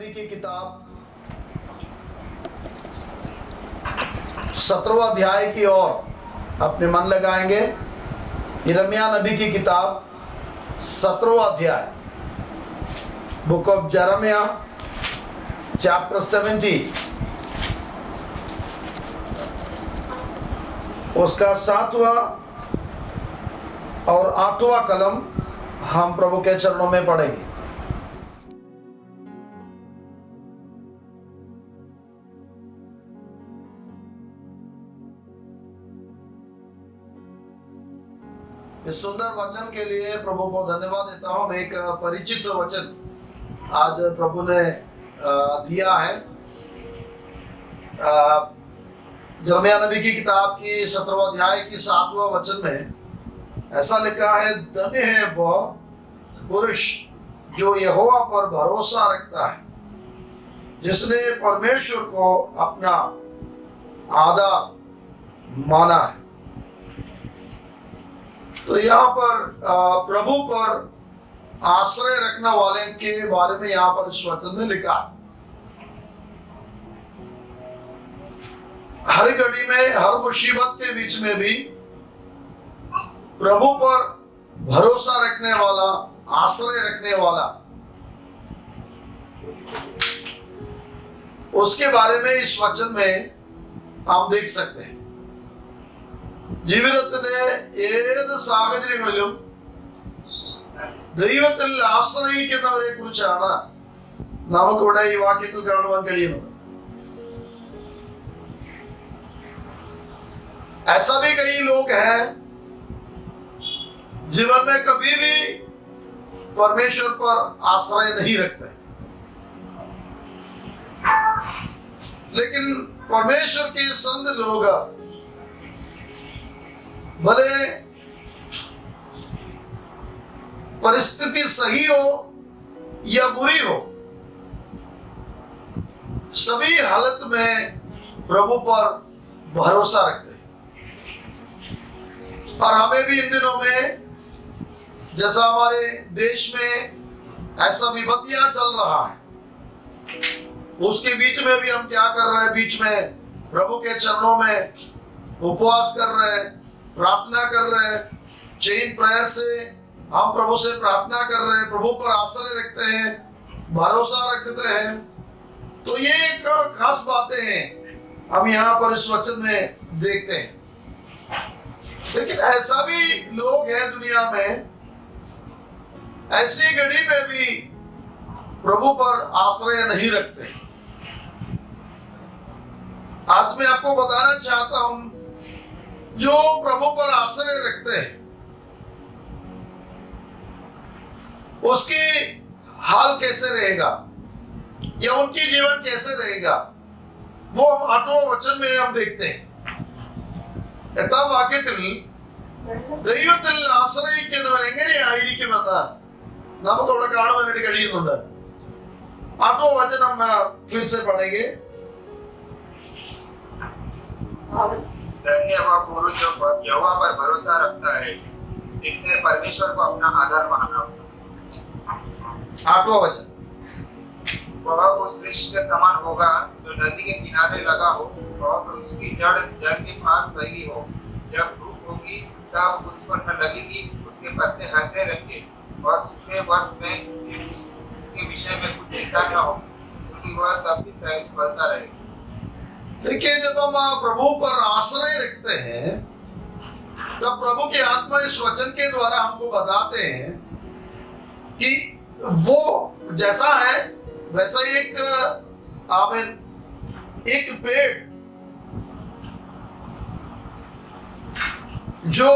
नबी की किताब 17वां अध्याय की ओर अपने मन लगाएंगे। यिर्मयाह नबी की किताब 17वां अध्याय, बुक ऑफ यिर्मयाह चैप्टर 70, उसका 7वां और 8वां कलम हम प्रभु के चरणों में पढ़ेंगे। इस सुंदर वचन के लिए प्रभु को धन्यवाद देता हूं। एक परिचित वचन आज प्रभु ने दिया है। यिर्मयाह नबी की किताब की 17वां अध्याय की 7वां वचन में ऐसा लिखा है, धन्य है वह पुरुष जो यहोवा पर भरोसा रखता है, जिसने परमेश्वर को अपना आधार माना है। तो यहाँ पर प्रभु पर आश्रय रखने वाले के बारे में यहाँ पर इस वचन में लिखा है। हर घड़ी में, हर मुसीबत के बीच में भी प्रभु पर भरोसा रखने वाला, आश्रय रखने वाला, उसके बारे में इस वचन में आप देख सकते हैं। ജീവിതത്തിലെ ഏത് സാഹചര്യങ്ങളിലും ദൈവത്തിൽ ആശ്രയിക്കുന്നവരെ കുറിച്ചാണ് നമുക്കിവിടെ ഈ വാക്യത്തിൽ കാണുവാൻ കഴിയുന്നത്। ऐसा भी कई लोग हैं जीवन में कभी भी परमेश्वर पर आश्रय नहीं रखते, लेकिन परमेश्वर के संत लोग भले परिस्थिति सही हो या बुरी हो, सभी हालत में प्रभु पर भरोसा रखते हैं। और हमें भी इन दिनों में, जैसा हमारे देश में ऐसा विपत्तियां चल रहा है, उसके बीच में भी हम क्या कर रहे हैं? बीच में प्रभु के चरणों में उपवास कर रहे हैं, प्रार्थना कर रहे हैं, चेन प्रेयर से हम प्रभु से प्रार्थना कर रहे हैं, प्रभु पर आश्रय रखते हैं, भरोसा रखते हैं। तो ये एक खास बातें हैं हम यहाँ पर इस वचन में देखते हैं। लेकिन ऐसा भी लोग हैं दुनिया में, ऐसी घड़ी में भी प्रभु पर आश्रय नहीं रखते। आज मैं आपको बताना चाहता हूं, जो प्रभु पर आश्रय रखते हैं उसकी हाल कैसे रहेगा या उनकी जीवन कैसे रहेगा, वो हम 8वां वचन में हम देखते हैं। 8ാം വാക്യത്തിൽ ദൈവത്തിൽ ആശ്രയിക്കുന്നവൻ എങ്ങനെയായിരിക്കുമെന്ന് നമുക്കവിടെ കാണുവാനായിട്ട് കഴിയുന്നുണ്ട്। 8वां वचन हम फिर से पढ़ेंगे। धन्य वह पुरुष जो यहोवा पर भरोसा रखता है, जिसने परमेश्वर को अपना आधार माना। 8वां वचन, वह उस वृक्ष के समान होगा जो नदी के किनारे लगा हो और उसकी जड़ जल के पास फैली हो। जब धूप होगी तब उस पर न लगेगी, उसके पत्ते हरते रहेंगे और सूखे वर्ष में उसके विषय में कुछ चिंता न हो, क्योंकि वह तब भी फलता रहेगा। देखिए, जब हम प्रभु पर आश्रय रखते हैं तब प्रभु की आत्मा इस वचन के द्वारा हमको बताते हैं कि वो जैसा है वैसा एक पेड़ जो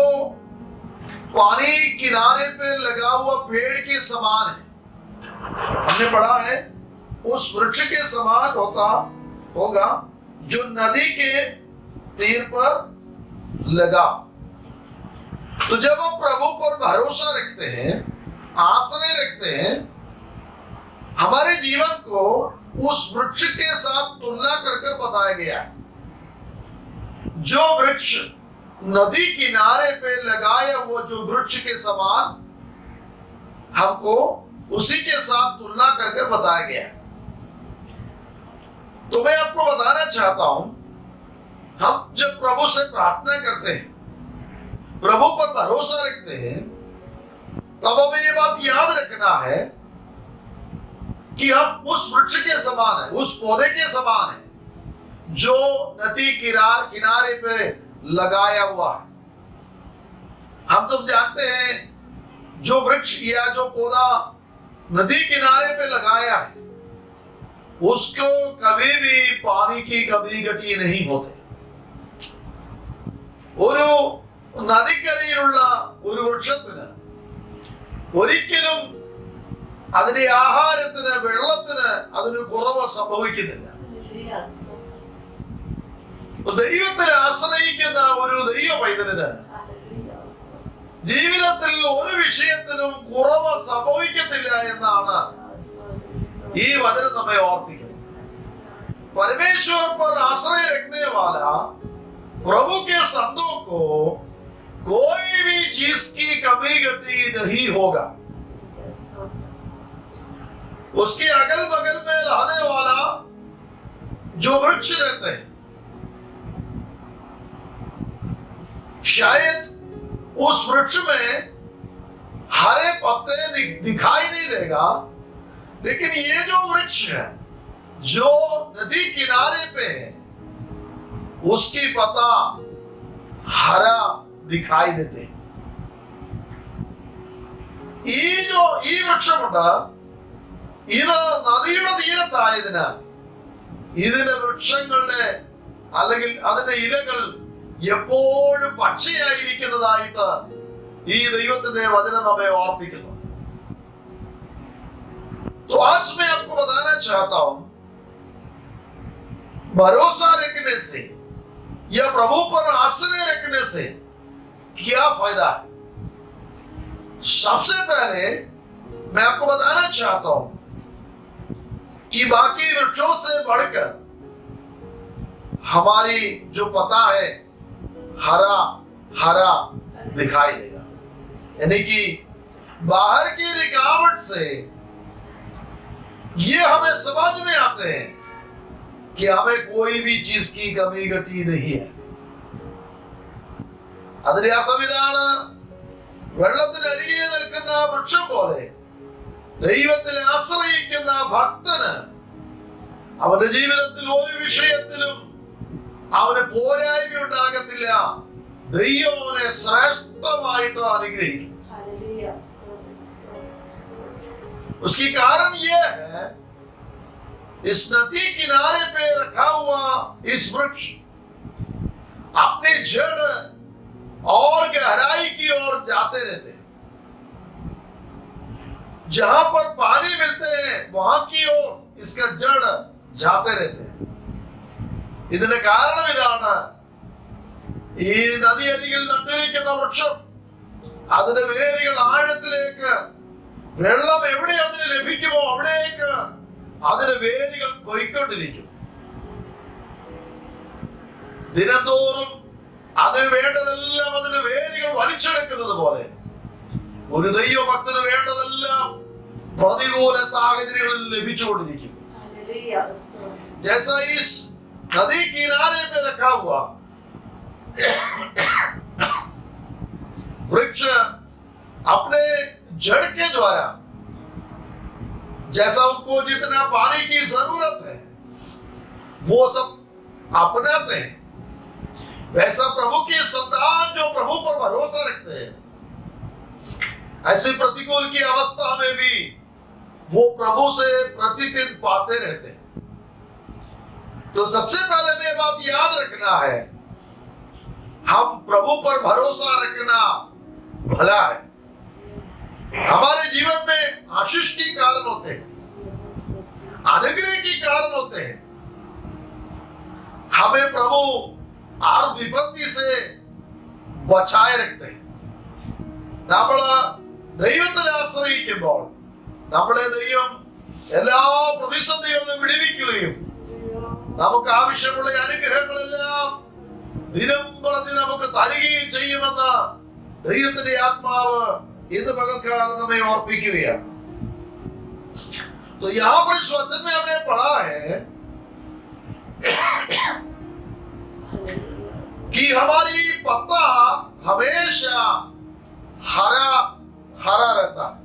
पानी किनारे पे लगा हुआ पेड़ के समान है। हमने पढ़ा है उस वृक्ष के समान होगा जो नदी के तीर पर लगा। तो जब हम प्रभु पर भरोसा रखते हैं, आश्रय रखते हैं, हमारे जीवन को उस वृक्ष के साथ तुलना कर बताया गया है। जो वृक्ष नदी किनारे पे लगाया, वो जो वृक्ष के समान हमको उसी के साथ तुलना कर बताया गया है। तो मैं आपको बताना चाहता हूं, हम जब प्रभु से प्रार्थना करते हैं, प्रभु पर भरोसा रखते हैं, तब हमें ये बात याद रखना है कि हम उस वृक्ष के समान है, उस पौधे के समान है जो नदी किनारे पे लगाया हुआ है। हम सब जानते हैं जो वृक्ष या जो पौधा नदी किनारे पे लगाया है उसको कभी भी पानी की कमी घटी नहीं होते। ഒരു നദിക്കരയിലുള്ള ഒരു വൃക്ഷത്തിന് ഒരിക്കലും അതിന്റെ ആഹാരത്തിന് വെള്ളത്തിന് അതിന് കുറവ് സംഭവിക്കുന്നില്ല. ദൈവത്തിൽ ആശ്രയിക്കുന്ന ഒരു ദൈവ പൈതലിന് ജീവിതത്തിൽ ഒരു വിഷയത്തിനും കുറവ് സംഭവിക്കത്തില്ല എന്നാണ് ഈ വചനം നമ്മെ ഓർപ്പിക്കുന്നത്. परमेश्वर पर आश्रय रखने वाला प्रभु के संतों को कोई भी चीज की कमी घटी नहीं होगा। उसके अगल बगल में रहने वाला जो वृक्ष रहते हैं, शायद उस वृक्ष में हरे पत्ते दिखाई नहीं देगा, लेकिन ये जो वृक्ष है जो नदी किनारे पे है उसकी पत्ता हरा दिखाई देते हैं। ഈ വൃക്ഷമുണ്ട്, ഇത് നദിയുടെ തീരത്തായതിനാൽ ഇതിന്റെ വൃക്ഷങ്ങളുടെ അല്ലെങ്കിൽ അതിന്റെ ഇലകൾ എപ്പോഴും പച്ചയായിരിക്കുന്നതായിട്ട് ഈ ദൈവത്തിന്റെ വചനം നമ്മെ ഓർപ്പിക്കുന്നു. तो आज मैं आपको बताना चाहता हूं, भरोसा रखने से या प्रभु पर आश्रय रखने से क्या फायदा है। सबसे पहले मैं आपको बताना चाहता हूं कि बाकी वृक्षों से बढ़कर हमारी जो पत्ता है हरा हरा दिखाई देगा। यानी कि बाहर की दिखावट से ये हमें समझ में आते हैं कि हमें कोई भी चीज की कमी घटी नहीं है. അതിന്റെ അർത്ഥം ഇതാണ്, വെള്ളത്തിനരികെ നിൽക്കുന്ന വൃക്ഷം പോലെ ദൈവത്തിൽ ആശ്രയിക്കുന്ന ഭക്തന് അവന്റെ ജീവിതത്തിൽ ഒരു വിഷയത്തിലും അവന് പോരായ്മ ഉണ്ടാകത്തില്ല. ദൈവം അവനെ ശ്രേഷ്ഠമായിട്ട് അനുഗ്രഹിക്കും. उसकी कारण यह है, इस नदी किनारे पे रखा हुआ इस वृक्ष अपनी जड़ और गहराई की ओर जाते रहते हैं. जहां पर पानी मिलते हैं वहां की ओर इसका जड़ जाते रहते हैं. ഇതിന്റെ കാരണം ഇതാണ്, ഈ നദിയരികിൽ നട്ടിരിക്കുന്ന വൃക്ഷം അതിന്റെ വേരുകൾ ആഴത്തിലേക്ക്, വെള്ളം എവിടെ അതിന് ലഭിക്കുമോ അവിടേക്ക് അതിന് വേരുകൾ പോയിക്കൊണ്ടിരിക്കും. ദിനംതോറും അതിന് വേണ്ടതെല്ലാം അതിന് വേരുകൾ വലിച്ചെടുക്കുന്നത് പോലെ ഒരു ദൈവഭക്തന് വേണ്ടതെല്ലാം പ്രതികൂല സാഹചര്യങ്ങളിൽ ലഭിച്ചുകൊണ്ടിരിക്കും. जैसा इस नदी किनारे पे रखा हुआ वृक्ष अपने जड़ के द्वारा जैसा उनको जितना पानी की जरूरत है वो सब अपनाते हैं, वैसा प्रभु के संतान जो प्रभु पर भरोसा रखते हैं ऐसी प्रतिकूल की अवस्था में भी वो प्रभु से प्रतिदिन पाते रहते हैं. तो सबसे पहले ये बात याद रखना है, हम प्रभु पर भरोसा रखना भला है. हमारे जीवन में आशीष के कारण होते हैं, अनुग्रह के कारण होते हैं. हमें प्रभु हर विपत्ति से बचाए रखते हैं. നമ്മള് ദൈവത്തിൽ ആശ്രയിക്കുമ്പോൾ നമ്മളെ ദൈവം എല്ലാ പ്രതിസന്ധികളിലും വിടുവിക്കുകയും നമുക്ക് ആവശ്യമുള്ള അനുഗ്രഹങ്ങളെല്ലാം ദിനം പ്രതി നമുക്ക് തരികയും ചെയ്യുമെന്ന് ദൈവത്തിന്റെ ആത്മാവ് ഇന്ന് പകൽക്കാലം നമ്മെ ഓർപ്പിക്കുകയാണ്. तो यहाँ पर इस वचन में हमने पढ़ा है कि हमारी पत्ता हमेशा हरा हरा रहता है।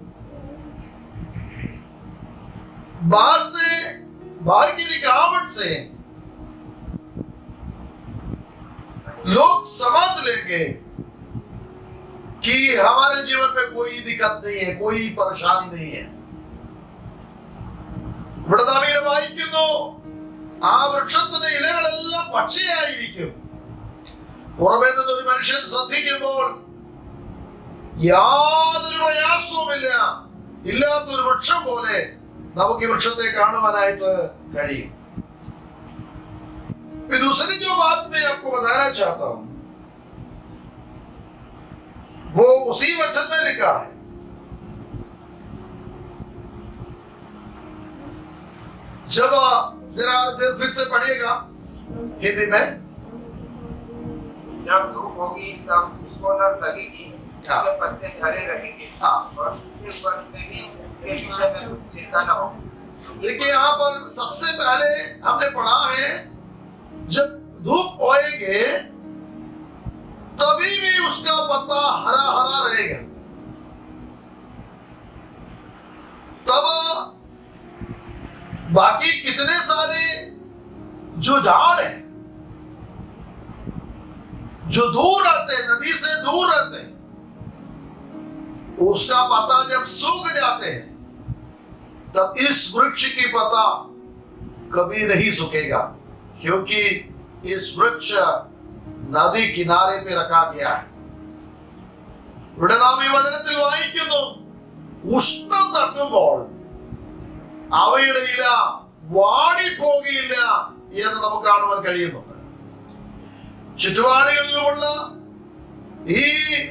बाहर की दिखावट से लोग समझ लेंगे कि हमारे जीवन में कोई दिक्कत नहीं है, कोई परेशानी नहीं है। ഇവിടെ നാം ഇങ്ങനെ വായിക്കുന്നു, ആ വൃക്ഷത്തിന്റെ ഇലകളെല്ലാം പച്ചയായിരിക്കും. പുറമേ നിന്നൊരു മനുഷ്യൻ ശ്രദ്ധിക്കുമ്പോൾ യാതൊരു പ്രയാസവുമില്ല, ഇല്ലാത്തൊരു വൃക്ഷം പോലെ നമുക്ക് ഈ വൃക്ഷത്തെ കാണുവാനായിട്ട് കഴിയും. दूसरी जो बात मैं आपको बताना चाहता हूं वो उसी वचन में लिखा है। जब जरा फिर से पढ़िएगा हिंदी में। जब धूप होगी तब उसको न लगेगी, उसके पत्ते हरे रहेंगे और उसके फल में भी उसके विषय में चिंता न हो। देखिए यहाँ पर सबसे पहले हमने पढ़ा है जब धूप होएगे तभी भी उसका पत्ता हरा हरा रहेगा। तब बाकी कितने सारे जो झाड़ हैं जो दूर रहते हैं, नदी से दूर रहते हैं, उसका पत्ता जब सूख जाते हैं तब इस वृक्ष की पत्ता कभी नहीं सूखेगा, क्योंकि इस वृक्ष നദി കിനാരെ पे रखा गया है. ഇവിടെ നാം ഈ വചനത്തിൽ വായിക്കുന്നു, ഉഷ്ണം തട്ടുമ്പോൾ അവയുടെ ഇല വാടിപ്പോകില്ല എന്ന് നമുക്ക് കാണുവാൻ കഴിയുന്നുണ്ട്. ചുറ്റുപാടുകളിലുള്ള ഈ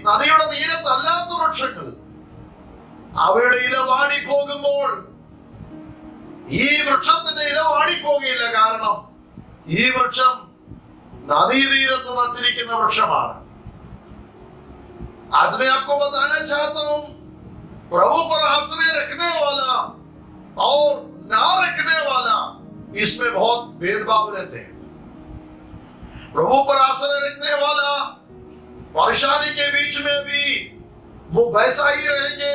നദിയുടെ തീരത്തല്ലാത്ത വൃക്ഷങ്ങൾ അവയുടെ ഇല വാടിപ്പോകുമ്പോൾ ഈ വൃക്ഷത്തിന്റെ ഇല വാടിപ്പോകില്ല. കാരണം ഈ വൃക്ഷം നദീതീരത്ത് നട്ടിരിക്കുന്ന വൃക്ഷമാണ്. आज मैं आपको बताना चाहता हूं, प्रभु पर आश्रय रखने वाला और ना रखने वाला, इसमें बहुत भेदभाव रहते हैं. प्रभु पर आश्रय रखने वाला परेशानी के बीच में भी वो वैसा ही रहेंगे,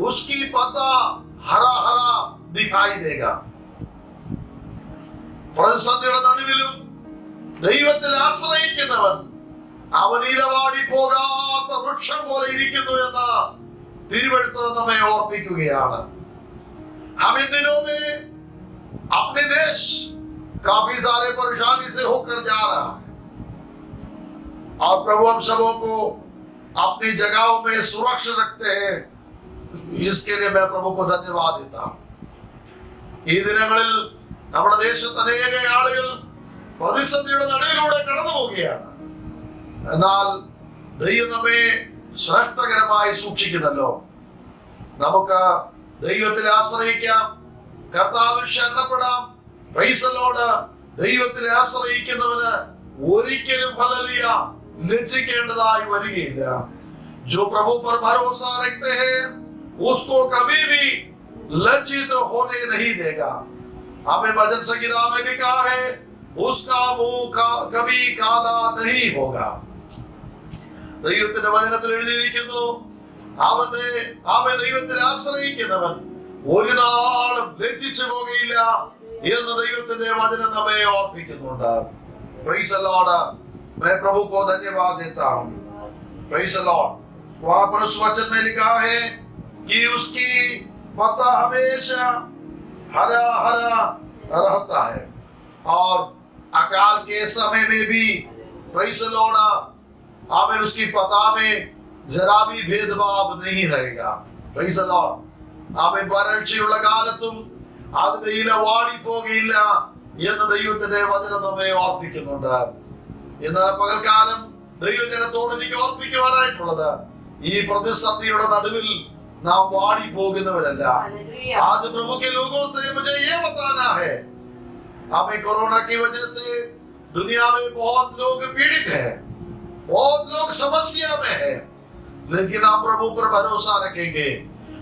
उसकी पत्ता हरा हरा दिखाई देगा. പ്രതിസന്ധിയുടെ നടുവിലും ദൈവത്തിൽ ആശ്രയിക്കുന്നവൻ അവൻ ഇലവാടി പോകാത്ത വൃക്ഷം പോലെ ഇരിക്കുന്നു എന്ന തിരുവെഴുത്ത് നമ്മെ ഓർപ്പിക്കുകയാണ്. हम इन दिनों में अपने देश काफी सारे परेशानी से होकर जा रहा है और प्रभु हम सबों को अपनी जगहों में सुरक्षित रखते हैं. इसके लिए मैं प्रभु को धन्यवाद देता हूं. ഈ ദിനങ്ങളിൽ നമ്മുടെ ദേശത്ത് അനേക ആളുകൾ പ്രതിസന്ധിയുടെ നടുവിലൂടെ കടന്നു പോവുകയാണ്. എന്നാൽ ദൈവം നമ്മെ ശ്രേഷ്ഠകരമായി സൂക്ഷിക്കുന്നല്ലോ. നമുക്ക് ദൈവത്തിൽ ആശ്രയിക്കാം, കർത്താവിൽ ശരണപ്പെടാം. Praise the Lord. ദൈവത്തിൽ ആശ്രയിക്കുന്നവന് ഒരിക്കലും ഹല്ലേലൂയ ലജ്ജിക്കേണ്ടതായി വരികയില്ല. जो प्रभु पर भरोसा रखते हैं उसको कभी भी लज्जित होने नहीं देगा. हमें भजन संगीता में लिखा है, उसका मुंह कभी काला नहीं होगा. ദൈവത്തിന്റെ വചനത്തിൽ എഴുതിയിരിക്കുന്നു, അവൻ ദൈവത്തിൽ ആശ്രയിക്കുന്നവൻ ഒരു നാളും ലജ്ജിച്ചു പോകുകയില്ല എന്ന് ദൈവത്തിന്റെ വചനം നമ്മെ ഓർപ്പിക്കുന്നുണ്ട്. Praise the Lord. मैं प्रभु को धन्यवाद देता हूं. Praise the Lord. वहां पर उस वचन में लिखा है कि उसकी पत्ता हमेशा हरा हरा रहता है और अकाल के समय में भी Praise the Lord, हमें उसकी पत्ता में जरा भी भेदभाव नहीं रहेगा. Praise the Lord. हमें വരൾച്ചയുള്ള കാലത്തും അതിന്റെ ഇല വാടിപ്പോകില്ല എന്ന് ദൈവത്തിന്റെ വചനം നമ്മെ ഓർപ്പിക്കുന്നുണ്ട്. ഇന്ന് പകൽക്കാലം ദൈവജനത്തോട് എനിക്ക് ഓർപ്പിക്കുവാനായിട്ടുള്ളത്, ഈ പ്രതിസന്ധിയുടെ നടുവിൽ നാം വാടി പോകുന്നവരല്ല. आज प्रभु के लोगों से मुझे ये बताना है, हमें कोरोना की वजह से दुनिया में बहुत लोग पीड़ित हैं, बहुत लोग समस्या में हैं, लेकिन हम प्रभु पर भरोसा रखेंगे,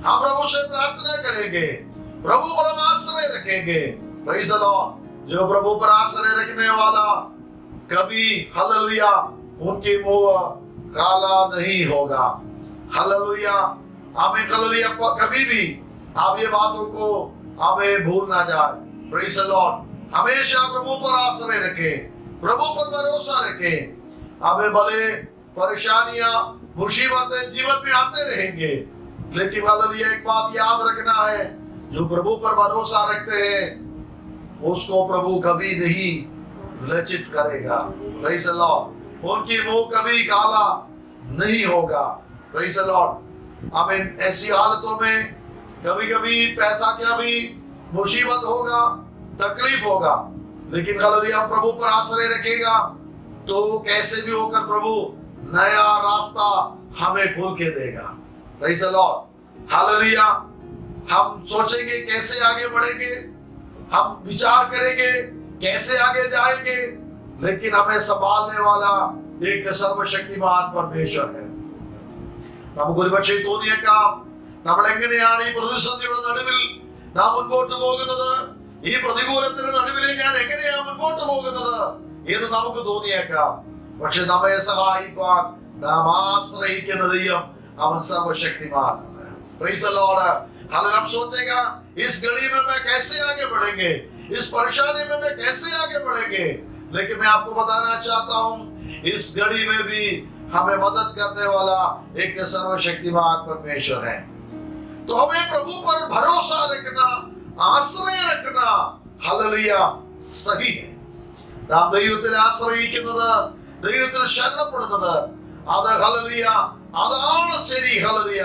हम प्रभु से प्रार्थना करेंगे, प्रभु पर आश्रय रखेंगे. Praise the Lord. जो प्रभु पर आश्रय रखने वाला कभी हालेलुया उनके मुंह काला नहीं होगा। हालेलुया आमीन। हालेलुया कभी भी आप ये बातों को हमें भूल ना जाए। Praise the Lord. हमेशा प्रभु पर आश्रय रखें, प्रभु पर भरोसा रखें। हमें भले परेशानियां मुसीबतें जीवन में आते रहेंगे, लेकिन हालेलुया एक बात याद रखना है, जो प्रभु पर भरोसा रखते हैं उसको प्रभु कभी नहीं लज्जित करेगा। Praise the Lord. उनकी मुंह कभी काला नहीं होगा। Praise the Lord. आमीन। ऐसी हालतों में कभी कभी पैसा का भी मुसीबत होगा, तकलीफ होगा, लेकिन हालेलुया प्रभु पर आश्रय रखेगा तो कैसे भी होकर प्रभु नया रास्ता हमें खोल के देगा। Praise the Lord. हालेलुया। हम सोचेंगे कैसे आगे बढ़ेंगे, हम विचार करेंगे कैसे आगे जाएंगे, लेकिन हमें संभालने वाला एक സർവശക്തിമാൻ परमेश्वर है। നമുക്ക് ഒരുപക്ഷേ തോന്നിയേക്കാം നമ്മൾ എങ്ങനെയാണ് ഈ പ്രതിസന്ധിയുടെ നടുവിൽ നാം മുൻപോട്ട് പോകുന്നത്, ഈ പ്രതികൂലത്തിന് നടുവിൽ ഞാൻ എങ്ങനെയാണ് മുൻപോട്ട് പോകുന്നത് എന്ന് നമുക്ക് തോന്നിയേക്കാം. പക്ഷെ നമ്മെ സഹായിപ്പാൻ നാം ആശ്രയിക്കുന്ന ദൈവം അവൻ സർവശക്തിമാൻ। Praise the Lord. हालेलुया। हम सोचेगा इस घड़ी में मैं कैसे आगे बढ़ेंगे, इस परेशानी में मैं कैसे आगे बढ़ेंगे, लेकिन मैं आपको बताना चाहता हूं इस घड़ी में भी हमें मदद करने वाला एक सर्वशक्तिमान परमेश्वर है। तो हमें प्रभु पर भरोसा रखना, आश्रय रखना हालेलुया सही है। നാം ദൈവത്തിൽ ആശ്രയിക്കുന്നത്, ദൈവത്തിൽ ശരണപ്പെടുന്നത്, അത് ഹല്ലേലൂയ അതാണ് ശരി। ഹല്ലേലൂയ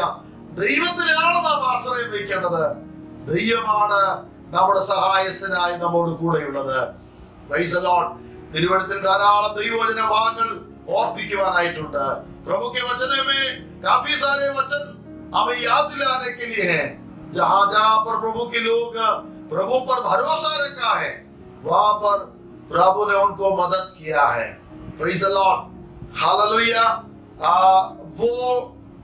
ദൈവത്തിലാണ് നാം ആശ്രയം വയ്ക്കേണ്ടത്. ദൈവമാണ് നമ്മുടെ സഹായസ്ഥനായി നമ്മോട് കൂടെയുള്ളത്. Praise the Lord. തിരുവചനത്തിൽ ധാരാളം ദൈവവചന ഭാഗങ്ങൾ ഓർപ്പിക്കുവാനായിട്ടുണ്ട്। प्रभु के वचन में काफी सारे वचन हमें याद दिलाने के लिए हैं। जहां जहां पर प्रभु के लोग प्रभु पर भरोसा रखा है, वहां पर प्रभु ने उनको मदद किया है। Praise the Lord. हालेलुया। वो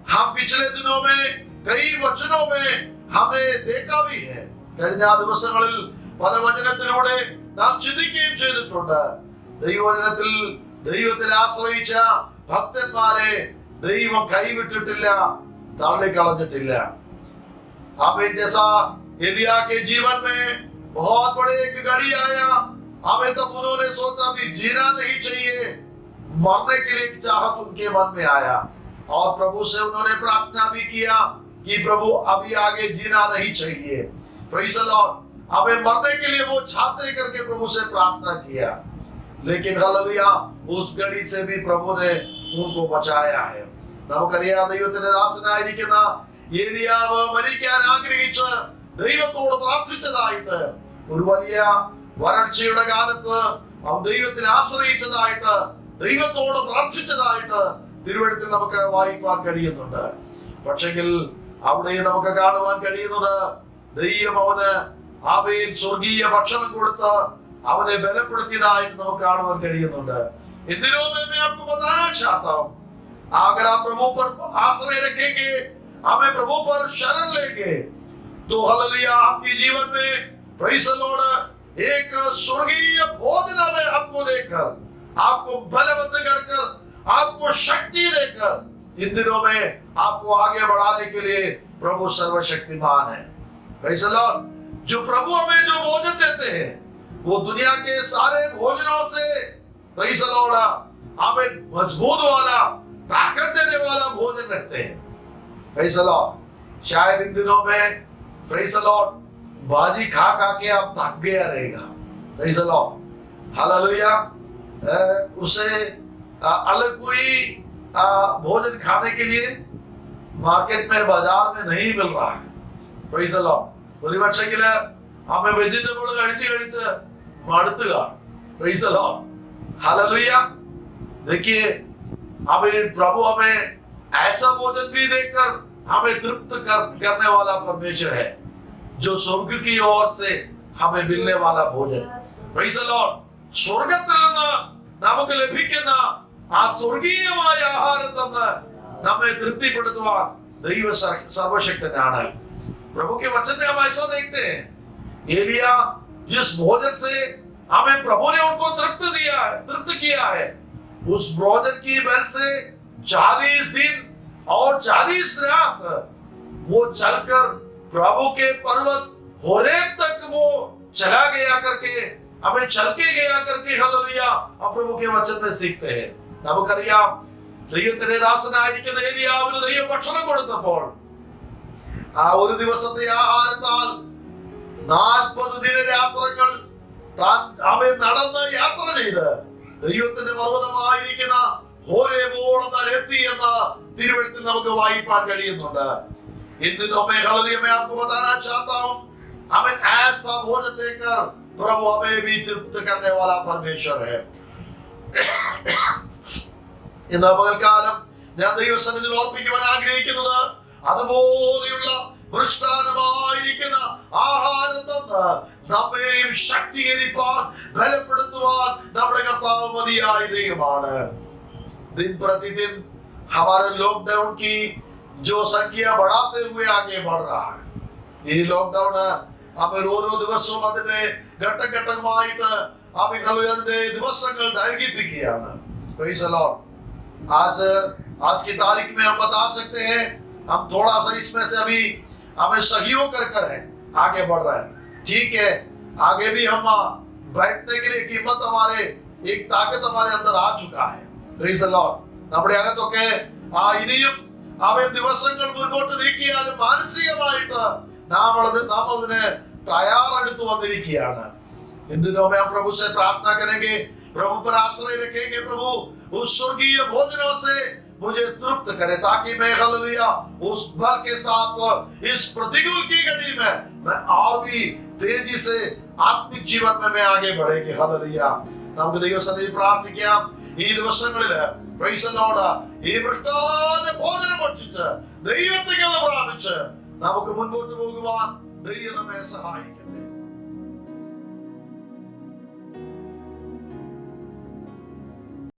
हम पिछले दिनों में कई वचनों में हमने देखा भी है। കഴിഞ്ഞ ദിവസങ്ങളിൽ പല വചനത്തിലൂടെ നാം ചിന്തിക്കുകയും ചെയ്തിട്ടുണ്ട്। ദൈവവചനത്തിൽ ദൈവത്തിൽ ആശ്രയിച്ച ഭക്തന്മാരെ ദൈവം കൈവിട്ടിട്ടില്ല, തള്ളിക്കളഞ്ഞിട്ടില്ല। आमीन। जैसा एलिया के जीवन में बहुत बड़े एक घड़ी आया, हमें तब उन्होंने सोचा भी जीना नहीं चाहिए, मरने के लिए चाहत उनके मन में आया और प्रभु से उन्होंने प्रार्थना भी किया कि प्रभु अभी आगे जीना नहीं चाहिए। Praise the Lord. हमें मरने के लिए वो चाहते करके प्रभु से प्रार्थना किया, लेकिन हालेलुया उस घड़ी से भी प्रभु ने उनको बचाया है। നമുക്കറിയാം ദൈവത്തിന്റെ ദാസനായിരിക്കുന്ന ഏലിയാവ് മരിക്കാൻ ആഗ്രഹിച്ച് ദൈവത്തോട് പ്രാർത്ഥിച്ചതായിട്ട്, ഒരു വലിയ വരൾച്ചയുടെ കാലത്ത് അവൻ ദൈവത്തിൽ ആശ്രയിച്ചതായിട്ട്, ദൈവത്തോട് പ്രാർത്ഥിച്ചതായിട്ട് തിരുവെഴുത്തിൽ നമുക്ക് വായിക്കാൻ കഴിയുന്നുണ്ട്. പക്ഷെങ്കിൽ അവിടെ നമുക്ക് കാണുവാൻ കഴിയുന്നത് ദൈവം അവന് ആമേൻ സ്വർഗീയ ഭക്ഷണം കൊടുത്ത് അവനെ ബലപ്പെടുത്തിയതായിട്ട് നമുക്ക് കാണുവാൻ കഴിയുന്നുണ്ട്। എന്തിനോ मैं आपको बताना चाहता हूं, अगर आप प्रभु पर आश्रय रखेंगे, हमें प्रभु पर शरण लेंगे, तो हालेलुया आपके जीवन में प्रेज़ द लॉर्ड एक स्वर्गीय भोजन हमें आपको देकर, आपको बलवंत कर आपको शक्ति देकर इन दिनों में आपको आगे बढ़ाने के लिए प्रभु सर्वशक्तिमान है। Praise the Lord. जो प्रभु हमें जो भोजन देते हैं वो दुनिया के सारे भोजनों से प्रेज़ द लॉर्ड हमें मजबूत वाला, ताकत देने वाला भोजन रखते हैं। Praise the Lord. शायद इन दिनों में प्रेज़ द लॉर्ड बाजी खा खा के आप थक गया रहेगा। Praise the Lord. हालेलुया। उसे अलग कोई भोजन खाने के लिए मार्केट में, बाजार में नहीं मिल रहा है। Praise the Lord. ഒരു പക്ഷെങ്കില് हमें वेजिटेबल കഴിച്ച് കഴിച്ച് मടുത്തു കാണും। Praise the Lord. हालेलुया। देखिए हमें प्रभु हमें ऐसा भोजन भी देकर हमें तृप्त करने वाला परमेश्वर है, जो स्वर्ग की ओर से हमें मिलने वाला भोजन। Praise the Lord. സ്വർഗ്ഗത്തിൽ നിന്ന് നമുക്ക് ലഭിക്കുന്ന ആ സ്വർഗീയമായ ആഹാരം തന്ന് നമ്മെ തൃപ്തിപ്പെടുത്തുവാൻ ദൈവ സർവശക്തനാണ്। प्रभु के वचन में हम ऐसा देखते हैं, एलिया जिस भोजन से हमें प्रभु ने उनको तृप्त किया है। उस भोजन की बल से 40 दिन और 40 रात वो चलकर प्रभु के पर्वत होरेब तक वो चला गया करके, हमें चल के गया करके हालेलुया हम प्रभु के वचन में सीखते हैं। നമുക്കറിയാം ദൈവത്തിന്റെ ദാസനായിരിക്കുന്ന ഏലിയാവിന് ദൈവം ഭക്ഷണം കൊടുത്തപ്പോൾ ആ ഒരു ദിവസത്തെ ആഹാരത്താൽ 40 ദിനരാത്രങ്ങൾ അവൻ നടന്ന് യാത്ര ചെയ്ത് ദൈവത്തിന്റെ പർവ്വതമായിരിക്കുന്ന ഹോരേബോളം എത്തി എന്ന തിരുവെഴുത്തിൽ നമുക്ക് വായിപ്പാൻ കഴിയുന്നുണ്ട്। इन दिनों में हालेलुया मैं आपको बताना चाहता हूं, हमें ऐसा भोजन देकर प्रभु हमें भी तृप्त करने वाला परमेश्वर है। ഇന്ന് പകൽക്കാലം ഞാൻ ദൈവസന്നിധിയിൽ ഓർപ്പിക്കുവാൻ ആഗ്രഹിക്കുന്നത് അതുപോലെയുള്ള മൃഷ്ടാനമായിരിക്കുന്ന ആഹാരം തന്ന് നമ്മെയും ശക്തീകരിപ്പാൻ ബലപ്പെടുത്തുവാൻ നമ്മുടെ കർത്താവ് മതിയായ ദൈവമാണ്। दिन प्रतिदिन हमारे लॉकडाउन की जो संख्या बढ़ाते हुए आगे बढ़ रहा है। ഈ ലോക്ക്ഡൌൺ അവർ ഓരോ ദിവസവും അതിന്റെ ഘട്ടഘട്ടമായിട്ട് അതിന്റെ ദിവസങ്ങൾ ദൈർഘിപ്പിക്കുകയാണ്। Praise the Lord। आज की तारीख में हम बता सकते हैं हम थोड़ा सा इसमें से अभी हमें सहयोग कर हैं, आगे बढ़ रहे हैं। ठीक है, आगे भी हम बैठने के लिए कीमत हमारे एक ताकत हमारे अंदर आ चुका है। Praise the Lord। നമ്മുടെ അകത്തൊക്കെ ഇനിയും അവൻ ദിവസങ്ങൾ മുൻപോട്ട് നീക്കിയാലും മാനസികമായിട്ട് നാം അതിന് തയ്യാറെടുത്തു വന്നിരിക്കുകയാണ്। इन दिनों में हम प्रभु से प्रार्थना करेंगे, प्रभु पर आश्रय रखेंगे, प्रभु उस स्वर्गीय भोजनों से मुझे तृप्त करे ताकि मैं हालेलुया उस बल के साथ इस प्रतिकूल की घड़ी में मैं और भी तेजी से आत्मिक जीवन में मैं आगे बढ़ेंगे। हालेलुया നമുക്ക് ദൈവസന്നിധി പ്രാർത്ഥിക്കാം। ഈ ദിവസങ്ങളിൽ പ്രൈസ് ദി ലോർഡ് ഈ മൃഷ്ടാന്ന ഭോജനം ഭക്ഷിച്ച് ദൈവത്തെ പ്രാപിച്ച് നമുക്ക് മുൻപോട്ട് പോകുവാൻ ദൈവം നമ്മെ സഹായിക്കും।